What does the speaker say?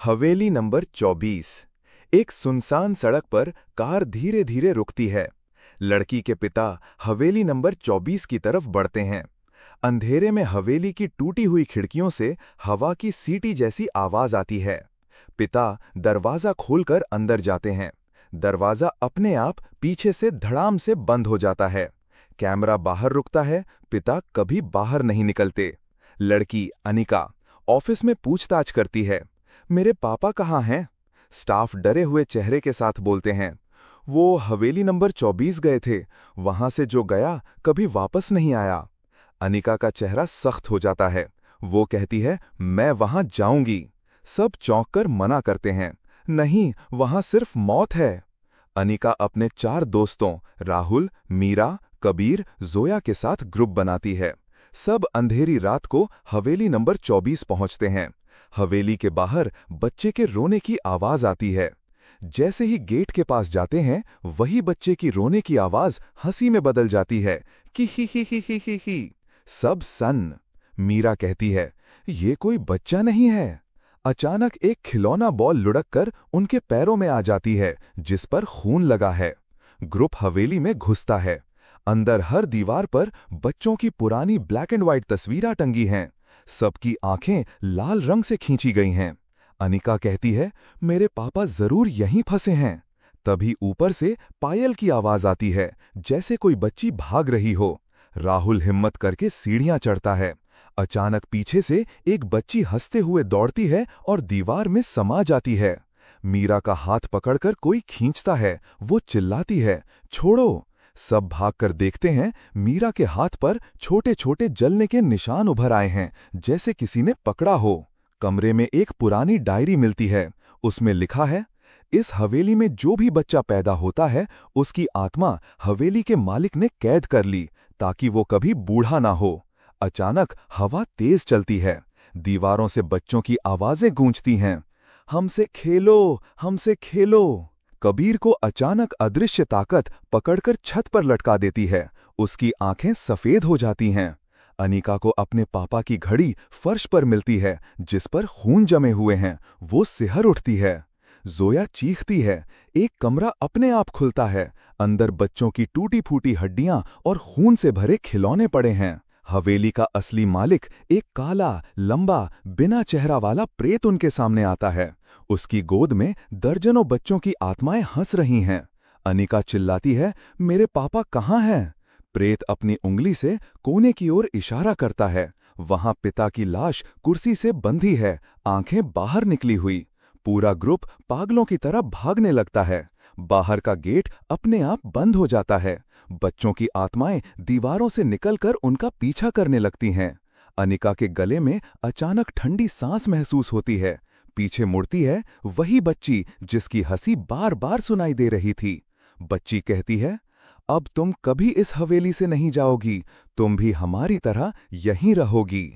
हवेली number 24। एक सुनसान सड़क पर कार धीरे धीरे रुकती है। लड़की के पिता हवेली नंबर 24 की तरफ बढ़ते हैं। अंधेरे में हवेली की टूटी हुई खिड़कियों से हवा की सीटी जैसी आवाज आती है। पिता दरवाजा खोलकर अंदर जाते हैं। दरवाजा अपने आप पीछे से धड़ाम से बंद हो जाता है। कैमरा बाहर रुकता है। पिता कभी बाहर नहीं निकलते। लड़की अनिका ऑफिस में पूछताछ करती है, मेरे पापा कहाँ हैं? स्टाफ डरे हुए चेहरे के साथ बोलते हैं, वो हवेली नंबर 24 गए थे, वहां से जो गया कभी वापस नहीं आया। अनिका का चेहरा सख्त हो जाता है। वो कहती है, मैं वहां जाऊंगी। सब चौंक कर मना करते हैं, नहीं, वहां सिर्फ मौत है। अनिका अपने 4 दोस्तों राहुल, मीरा, कबीर, जोया के साथ ग्रुप बनाती है। सब अंधेरी रात को हवेली नंबर 24 पहुंचते हैं। हवेली के बाहर बच्चे के रोने की आवाज आती है। जैसे ही गेट के पास जाते हैं, वही बच्चे की रोने की आवाज हंसी में बदल जाती है कि ही ही ही ही ही ही। सब सन्न। मीरा कहती है, ये कोई बच्चा नहीं है। अचानक एक खिलौना बॉल लुढ़क कर उनके पैरों में आ जाती है, जिस पर खून लगा है। ग्रुप हवेली में घुसता है। अंदर हर दीवार पर बच्चों की पुरानी ब्लैक एंड व्हाइट तस्वीरें टंगी हैं। सबकी आंखें लाल रंग से खींची गई हैं। अनिका कहती है, मेरे पापा जरूर यहीं फंसे हैं। तभी ऊपर से पायल की आवाज आती है, जैसे कोई बच्ची भाग रही हो। राहुल हिम्मत करके सीढ़ियां चढ़ता है। अचानक पीछे से एक बच्ची हंसते हुए दौड़ती है और दीवार में समा जाती है। मीरा का हाथ पकड़कर कोई खींचता है। वो चिल्लाती है, छोड़ो। सब भागकर देखते हैं, मीरा के हाथ पर छोटे छोटे जलने के निशान उभर आए हैं, जैसे किसी ने पकड़ा हो। कमरे में एक पुरानी डायरी मिलती है। उसमें लिखा है, इस हवेली में जो भी बच्चा पैदा होता है, उसकी आत्मा हवेली के मालिक ने कैद कर ली, ताकि वो कभी बूढ़ा ना हो। अचानक हवा तेज चलती है। दीवारों से बच्चों की आवाजें गूंजती हैं, हमसे खेलो, हमसे खेलो। कबीर को अचानक अदृश्य ताकत पकड़कर छत पर लटका देती है। उसकी आंखें सफेद हो जाती हैं। अनिका को अपने पापा की घड़ी फर्श पर मिलती है, जिस पर खून जमे हुए हैं। वो सिहर उठती है। जोया चीखती है। एक कमरा अपने आप खुलता है। अंदर बच्चों की टूटी फूटी हड्डियां और खून से भरे खिलौने पड़े हैं। हवेली का असली मालिक एक काला, लंबा, बिना चेहरा वाला प्रेत उनके सामने आता है। उसकी गोद में दर्जनों बच्चों की आत्माएं हंस रही हैं। अनिका चिल्लाती है, मेरे पापा कहाँ हैं? प्रेत अपनी उंगली से कोने की ओर इशारा करता है। वहां पिता की लाश कुर्सी से बंधी है, आंखें बाहर निकली हुई। पूरा ग्रुप पागलों की तरह भागने लगता है। बाहर का गेट अपने आप बंद हो जाता है। बच्चों की आत्माएं दीवारों से निकलकर उनका पीछा करने लगती हैं। अनिका के गले में अचानक ठंडी सांस महसूस होती है। पीछे मुड़ती है, वही बच्ची जिसकी हंसी बार बार सुनाई दे रही थी। बच्ची कहती है, अब तुम कभी इस हवेली से नहीं जाओगी, तुम भी हमारी तरह यहीं रहोगी।